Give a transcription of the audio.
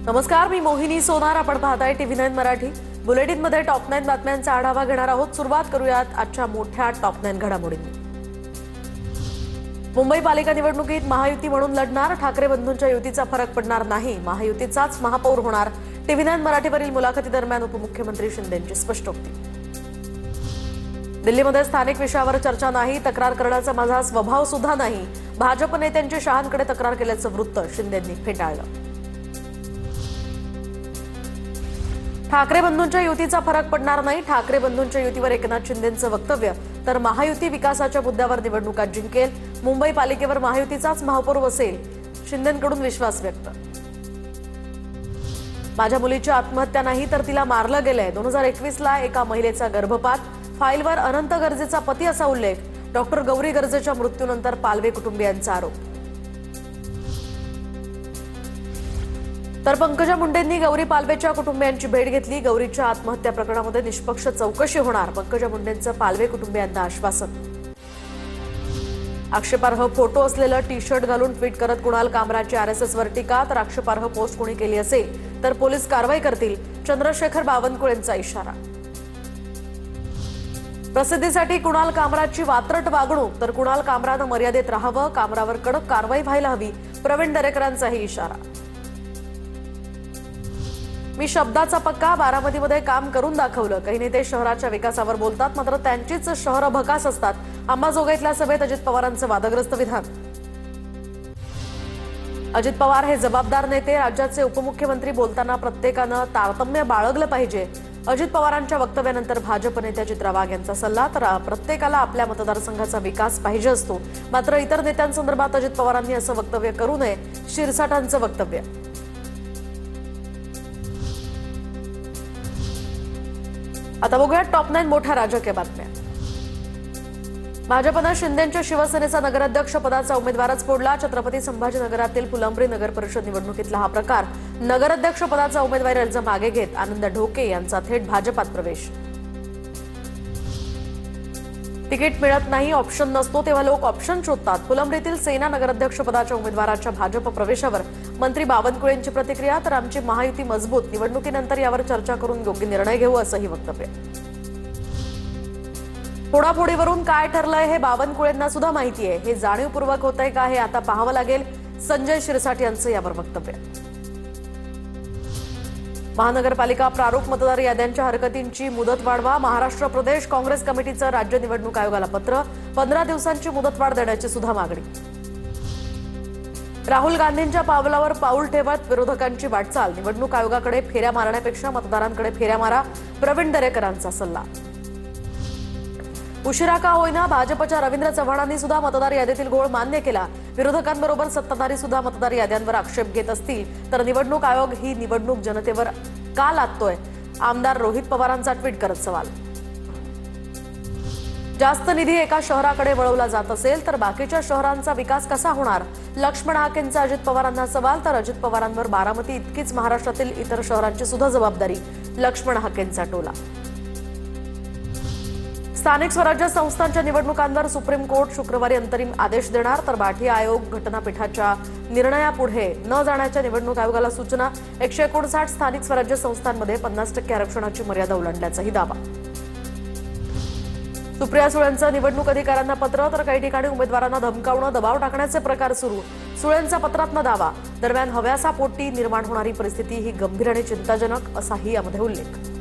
नमस्कार, मी मोहिनी सोनार. आपण पाहताय TV9 मराठी. बुलेटिनमध्ये टॉप 9 बातम्यांचा आढावा घेणार आहोत. सुरुवात करूयात आजच्या मोठ्या टॉप 9 घडामोडींनी. मुंबई पालिका निवडणुकीत महायुती म्हणून लढणार. ठाकरे बंधूंच्या युतीचा फरक पडणार नाही. महायुतीचाच महापौर होणार. TV9 मराठीवरील मुलाखतीदरम्यान उपमुख्यमंत्री शिंदेंची स्पष्टोक्ती. दिल्लीमध्ये स्थानिक विषयावर चर्चा नाही. तक्रार करण्याचा माझा स्वभाव सुद्धा नाही. भाजप नेत्यांची शहांकडे तक्रार केल्याचं वृत्त शिंदेंनी फेटाळलं. ठाकरे बंधूंच्या युतीचा फरक पडणार नाही. ठाकरे बंधूंच्या युतीवर एकनाथ शिंदेंचं वक्तव्य. तर महायुती विकासाच्या मुद्द्यावर निवडणुका जिंकेल. मुंबई पालिकेवर महायुतीचाच महापौर बसेल. शिंदेंकडून विश्वास व्यक्त. माझ्या मुलीची आत्महत्या नाही तर तिला मारलं गेलंय. 2021ला एका महिलेचा गर्भपात. फाईलवर अनंत गर्जेचा पती असा उल्लेख. डॉक्टर गौरी गर्जेच्या मृत्यूनंतर पालवे कुटुंबियांचा आरोप. तर पंकजा मुंडेंनी गौरी पालवेच्या कुटुंबियांची भेट घेतली. गौरीच्या आत्महत्या प्रकरणामध्ये निष्पक्ष चौकशी होणार. पंकजा मुंडेंचं पालवे कुटुंबियांना आश्वासन. आक्षेपार्ह फोटो असलेलं टी-शर्ट घालून ट्विट करत कुणाल कामराची RSSवर टीका. तर आक्षेपार्ह पोस्ट कोणी केली असेल तर पोलीस कारवाई करतील. चंद्रशेखर बावनकुळेंचा इशारा. प्रसिद्धीसाठी कुणाल कामराची वात्रट वागणूक. तर कुणाल कामरानं मर्यादेत राहावं. कामरावर कडक कारवाई व्हायला हवी. प्रवीण दरेकरांचाही इशारा. मी शब्दाचा पक्का. बारामतीमध्ये काम करून दाखवलं. काही नेते शहराच्या विकासावर बोलतात मात्र त्यांचीच शहरं भकास असतात. अंबाजोगाईतल्या सभेत अजित पवारांचं वादग्रस्त विधान. अजित पवार हे जबाबदार नेते. राज्याचे उपमुख्यमंत्री बोलताना प्रत्येकानं तारतम्य बाळगलं पाहिजे. अजित पवारांच्या वक्तव्यानंतर भाजप नेत्या चित्रा वाघ यांचा सल्ला. तर प्रत्येकाला आपल्या मतदारसंघाचा विकास पाहिजे असतो मात्र इतर नेत्यांसंदर्भात अजित पवारांनी असं वक्तव्य करू नये. शिरसाटांचं वक्तव्य. आता बघूयात टॉप 9 मोठ्या राजकीय बातम्या. भाजपनं शिंदेंच्या शिवसेनेचा नगराध्यक्ष पदाचा उमेदवारच फोडला. छत्रपती संभाजीनगरातील फुलंब्री नगर परिषद निवडणुकीतला हा प्रकार. नगराध्यक्ष पदाचा उमेदवारी अर्ज मागे घेत आनंद ढोके यांचा थेट भाजपात प्रवेश. तिकीट मिळत नाही, ऑप्शन नसतो तेव्हा लोक ऑप्शन शोधतात. फुलंब्रीतील सेना नगराध्यक्ष पदाच्या उमेदवाराच्या भाजप प्रवेशावर मंत्री बावनकुळेंची प्रतिक्रिया. तर आमची महायुती मजबूत. निवडणुकीनंतर यावर चर्चा करून योग्य निर्णय घेऊ असंही वक्तव्य. फोडाफोडीवरून काय ठरलंय हे बावनकुळेंना सुद्धा माहिती आहे. हे जाणीवपूर्वक होतंय का हे आता पाहावं लागेल. संजय शिरसाट यांचं यावर वक्तव्य. महानगरपालिका प्रारूप मतदार याद्यांच्या हरकतींची मुदत वाढवा. महाराष्ट्र प्रदेश काँग्रेस कमिटीचं राज्य निवडणूक आयोगाला पत्र. 15 दिवसांची मुदतवाढ देण्याची सुद्धा मागणी. राहुल गांधींच्या पावलावर पाऊल ठेवत विरोधकांची वाटचाल. निवडणूक आयोगाकडे फेऱ्या मारण्यापेक्षा मतदारांकडे फेऱ्या मारा. प्रवीण दरेकरांचा सल्ला. उशिरा का होईना भाजपच्या रवींद्र चव्हाणांनी सुद्धा मतदार यादीतील घोळ मान्य केला. विरोधकांबरोबर सत्ताधारी सुद्धा मतदार याद्यांवर आक्षेप घेत असतील तर निवडणूक आयोग ही निवडणूक जनतेवर का लादतोय. आमदार रोहित पवारांचा ट्विट करत सवाल. जास्त निधी एका शहराकडे वळवला जात असेल तर बाकीच्या शहरांचा विकास कसा होणार. लक्ष्मण हाकेंचा अजित पवारांना सवाल. तर अजित पवारांवर बारामती इतकीच महाराष्ट्रातील इतर शहरांची सुद्धा जबाबदारी. लक्ष्मण हाकेंचा टोला. स्थानिक स्वराज्य संस्थांच्या निवडणुकांवर सुप्रीम कोर्ट शुक्रवारी अंतरिम आदेश देणार. तर बाठी आयोग घटनापीठाच्या निर्णयापुढे न जाण्याच्या निवडणूक आयोगाला सूचना. 159 स्थानिक स्वराज्य संस्थांमध्ये 50% आरक्षणाची मर्यादा ओलांडल्याचाही दावा. सुप्रिया सुळेंचं निवडणूक अधिकाऱ्यांना पत्र. तर काही ठिकाणी उमेदवारांना धमकावणं, दबाव टाकण्याचे प्रकार सुरू. सुळेंचा पत्रातनं दावा. दरम्यान हव्यासापोटी निर्माण होणारी परिस्थिती ही गंभीर आणि चिंताजनक असाही यामध्ये उल्लेख.